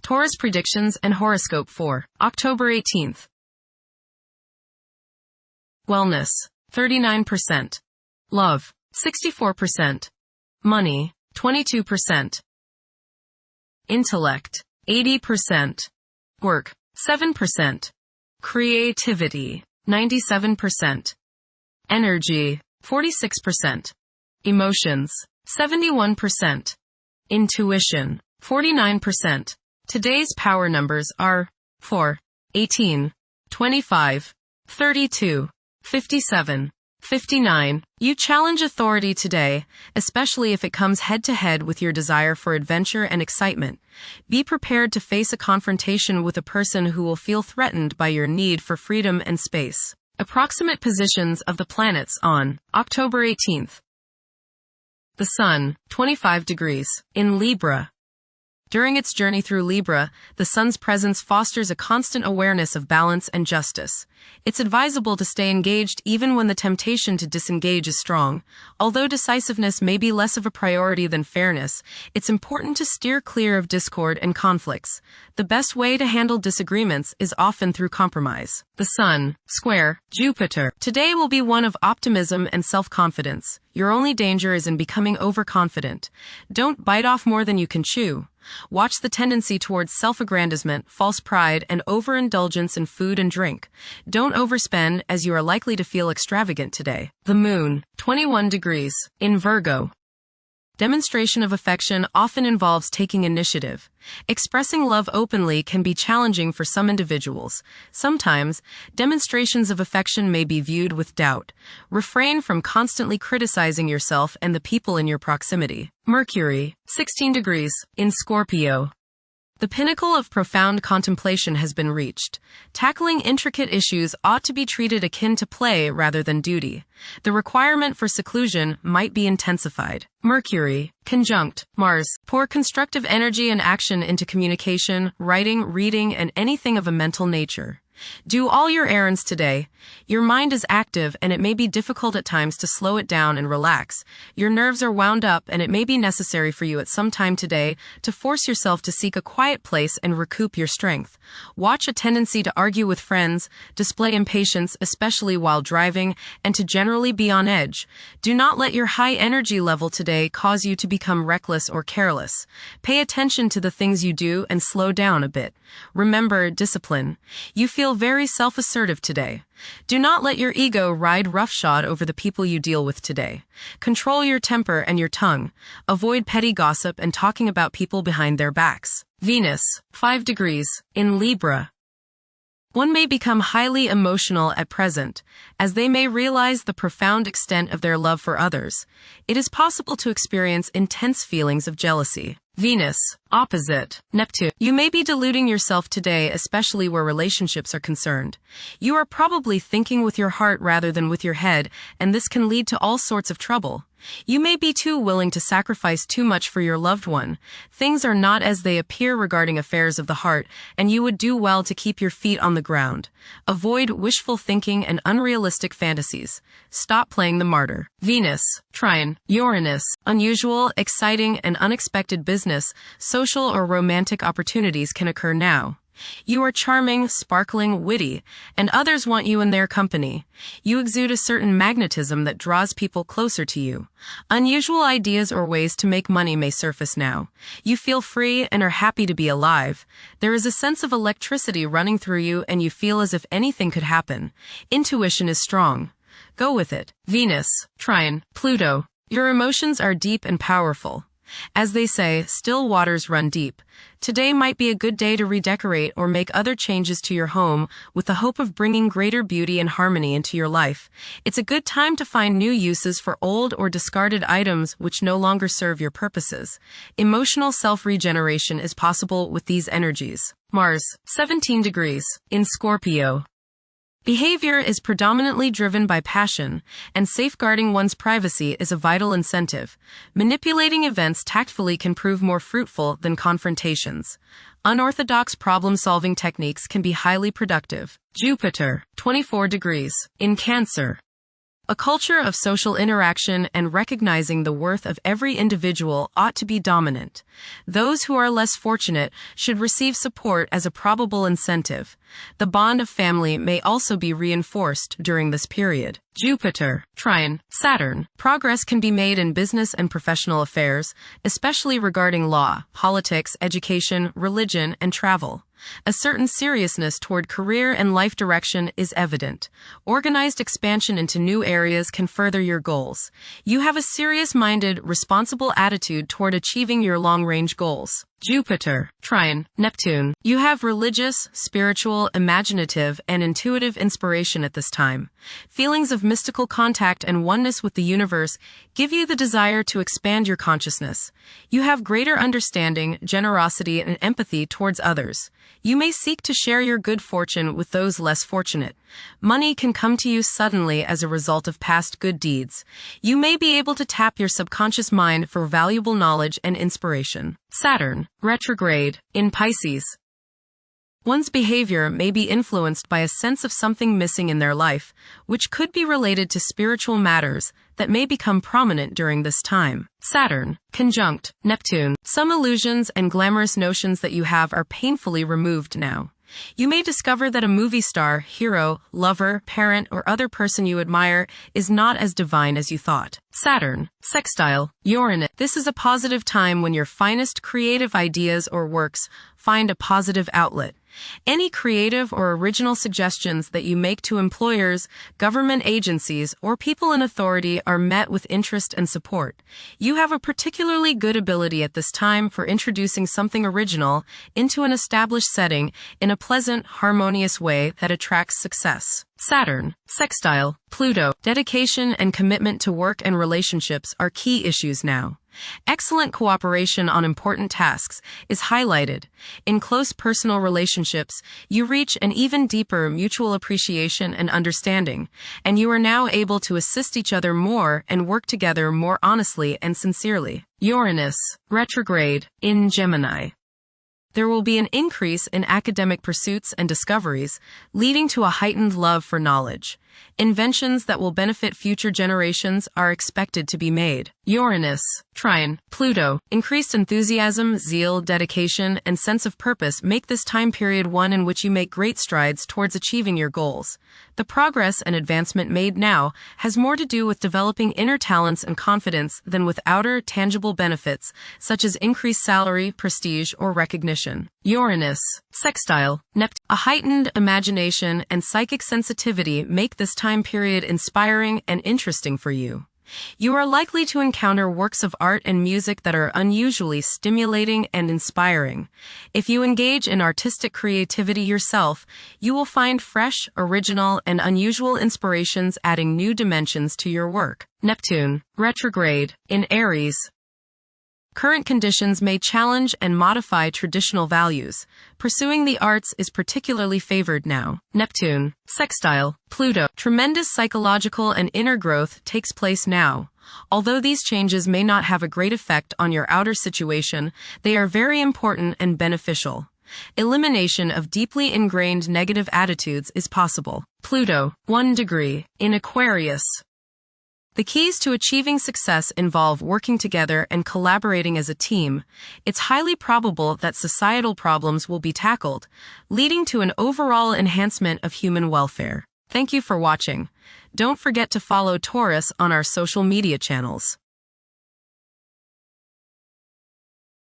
Taurus predictions and horoscope for October 18th. Wellness, 39%. Love, 64%. Money, 22%. Intellect, 80%. Work, 7%. Creativity, 97%. Energy, 46%. Emotions, 71%. Intuition, 49%. Today's power numbers are 4, 18, 25, 32, 57, 59. You challenge authority today, especially if it comes head-to-head with your desire for adventure and excitement. Be prepared to face a confrontation with a person who will feel threatened by your need for freedom and space. Approximate positions of the planets on October 18th. The Sun, 25 degrees, in Libra. During its journey through Libra, the Sun's presence fosters a constant awareness of balance and justice. It's advisable to stay engaged even when the temptation to disengage is strong. Although decisiveness may be less of a priority than fairness, it's important to steer clear of discord and conflicts. The best way to handle disagreements is often through compromise. The Sun, square, Jupiter. Today will be one of optimism and self-confidence. Your only danger is in becoming overconfident. Don't bite off more than you can chew. Watch the tendency towards self-aggrandizement, false pride, and overindulgence in food and drink. Don't overspend, as you are likely to feel extravagant today. The Moon, 21 degrees, in Virgo. Demonstration of affection often involves taking initiative. Expressing love openly can be challenging for some individuals. Sometimes, demonstrations of affection may be viewed with doubt. Refrain from constantly criticizing yourself and the people in your proximity. Mercury, 16 degrees, in Scorpio. The pinnacle of profound contemplation has been reached. Tackling intricate issues ought to be treated akin to play rather than duty. The requirement for seclusion might be intensified. Mercury, conjunct Mars. Pour constructive energy and action into communication, writing, reading, and anything of a mental nature. Do all your errands today. Your mind is active and it may be difficult at times to slow it down and relax. Your nerves are wound up and it may be necessary for you at some time today to force yourself to seek a quiet place and recoup your strength. Watch a tendency to argue with friends, display impatience, especially while driving, and to generally be on edge. Do not let your high energy level today cause you to become reckless or careless. Pay attention to the things you do and slow down a bit. Remember discipline. You feel very self-assertive today. Do not let your ego ride roughshod over the people you deal with today. Control your temper and your tongue. Avoid petty gossip and talking about people behind their backs. Venus, 5 degrees, in Libra. One may become highly emotional at present, as they may realize the profound extent of their love for others. It is possible to experience intense feelings of jealousy. Venus, opposite Neptune. You may be deluding yourself today, especially where relationships are concerned. You are probably thinking with your heart rather than with your head, and this can lead to all sorts of trouble. You may be too willing to sacrifice too much for your loved one. Things are not as they appear regarding affairs of the heart, and you would do well to keep your feet on the ground. Avoid wishful thinking and unrealistic fantasies. Stop playing the martyr. Venus, trine Uranus. Unusual, exciting, and unexpected business, social or romantic opportunities can occur now. You are charming, sparkling, witty, and others want you in their company. You exude a certain magnetism that draws people closer to you. Unusual ideas or ways to make money may surface now. You feel free and are happy to be alive. There is a sense of electricity running through you and you feel as if anything could happen. Intuition is strong. Go with it. Venus, trine Pluto. Your emotions are deep and powerful. As they say, still waters run deep. Today might be a good day to redecorate or make other changes to your home with the hope of bringing greater beauty and harmony into your life. It's a good time to find new uses for old or discarded items which no longer serve your purposes. Emotional self-regeneration is possible with these energies. Mars, 17 degrees, in Scorpio. Behavior is predominantly driven by passion, and safeguarding one's privacy is a vital incentive. Manipulating events tactfully can prove more fruitful than confrontations. Unorthodox problem-solving techniques can be highly productive. Jupiter, 24 degrees, in Cancer. A culture of social interaction and recognizing the worth of every individual ought to be dominant. Those who are less fortunate should receive support as a probable incentive. The bond of family may also be reinforced during this period. Jupiter, trine, Saturn. Progress can be made in business and professional affairs, especially regarding law, politics, education, religion, and travel. A certain seriousness toward career and life direction is evident. Organized expansion into new areas can further your goals. You have a serious-minded, responsible attitude toward achieving your long-range goals. Jupiter, trine, Neptune. You have religious, spiritual, imaginative, and intuitive inspiration at this time. Feelings of mystical contact and oneness with the universe give you the desire to expand your consciousness. You have greater understanding, generosity, and empathy towards others. You may seek to share your good fortune with those less fortunate. Money can come to you suddenly as a result of past good deeds. You may be able to tap your subconscious mind for valuable knowledge and inspiration. Saturn, retrograde, in Pisces. One's behavior may be influenced by a sense of something missing in their life, which could be related to spiritual matters that may become prominent during this time. Saturn, conjunct, Neptune. Some illusions and glamorous notions that you have are painfully removed now. You may discover that a movie star, hero, lover, parent, or other person you admire is not as divine as you thought. Saturn, sextile, Uranus. This is a positive time when your finest creative ideas or works find a positive outlet. Any creative or original suggestions that you make to employers, government agencies, or people in authority are met with interest and support. You have a particularly good ability at this time for introducing something original into an established setting in a pleasant, harmonious way that attracts success. Saturn, sextile, Pluto. Dedication and commitment to work and relationships are key issues now. Excellent cooperation on important tasks is highlighted. In close personal relationships, you reach an even deeper mutual appreciation and understanding, and you are now able to assist each other more and work together more honestly and sincerely. Uranus, retrograde, in Gemini. There will be an increase in academic pursuits and discoveries, leading to a heightened love for knowledge. Inventions that will benefit future generations are expected to be made. Uranus, trine, Pluto. Increased enthusiasm, zeal, dedication, and sense of purpose make this time period one in which you make great strides towards achieving your goals. The progress and advancement made now has more to do with developing inner talents and confidence than with outer, tangible benefits, such as increased salary, prestige, or recognition. Uranus, sextile, Neptune. A heightened imagination and psychic sensitivity make this time period inspiring and interesting for you. You are likely to encounter works of art and music that are unusually stimulating and inspiring. If you engage in artistic creativity yourself, you will find fresh, original, and unusual inspirations adding new dimensions to your work. Neptune, retrograde, in Aries. Current conditions may challenge and modify traditional values. Pursuing the arts is particularly favored now. Neptune, sextile, Pluto. Tremendous psychological and inner growth takes place now. Although these changes may not have a great effect on your outer situation, they are very important and beneficial. Elimination of deeply ingrained negative attitudes is possible. Pluto, 1 degree, in Aquarius. The keys to achieving success involve working together and collaborating as a team. It's highly probable that societal problems will be tackled, leading to an overall enhancement of human welfare. Thank you for watching. Don't forget to follow Taurus on our social media channels.